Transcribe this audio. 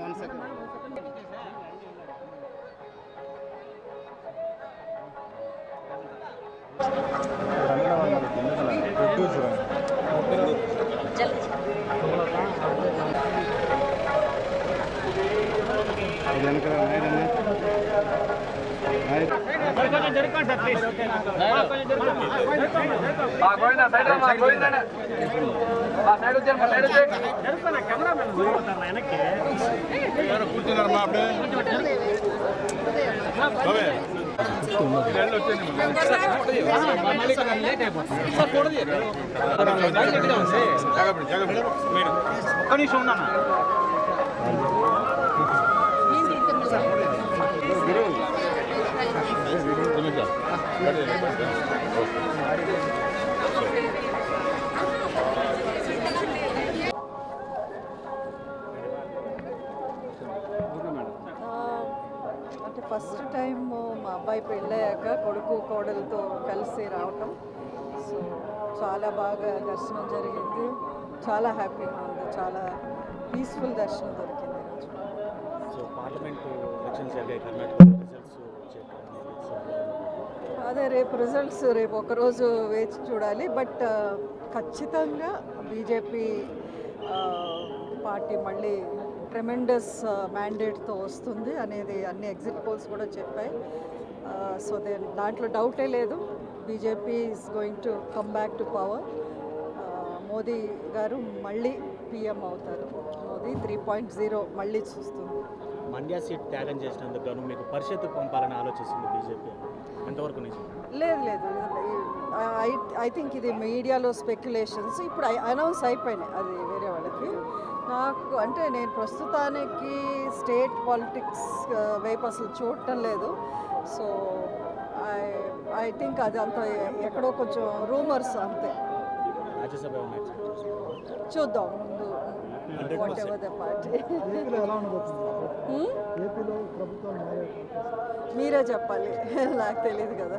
One second. అంటే first time మా అబ్బాయి పెళ్ళయ్యాక కొడుకు కోడలతో కలిసి రావటం, సో చాలా బాగా దర్శనం జరిగింది. చాలా హ్యాపీగా ఉంది. చాలా పీస్ఫుల్ దర్శనం దొరికింది. అదే రేపు రిజల్ట్స్ రేపు ఒకరోజు వేచి చూడాలి. బట్ ఖచ్చితంగా బీజేపీ పార్టీ మళ్ళీ ట్రెమెండస్ మ్యాండేట్తో వస్తుంది అనేది అన్ని ఎగ్జిట్ పోల్స్ కూడా చెప్పాయి. సో దాంట్లో డౌటే లేదు. BJP is going to come back to power. Modi గారు మళ్ళీ పిఎం అవుతారు. మోదీ 3.0 మళ్ళీ చూస్తుంది. మండ్యా సీట్ త్యాగం చేసినందుకు గాను మీకు పరిషత్ పంపాలని ఆలోచిస్తుంది బీజేపీ, ఎంతవరకు నిజం? లేదు ఐ థింక్ ఇది మీడియాలో స్పెక్యులేషన్స్. ఇప్పుడు అనౌన్స్ అయిపోయినాయి అది వేరే వాళ్ళకి. నాకు అంటే నేను ప్రస్తుతానికి స్టేట్ పాలిటిక్స్ వైపు అసలు చూడటం లేదు. సో ఐ థింక్ అది అంత ఎక్కడో కొంచెం రూమర్స్ అంతే. రాజ్యసభ చూద్దాం ముందు వాట్ ఎవర్ ద పార్టీ. మీరే చెప్పాలి, నాకు తెలియదు కదా.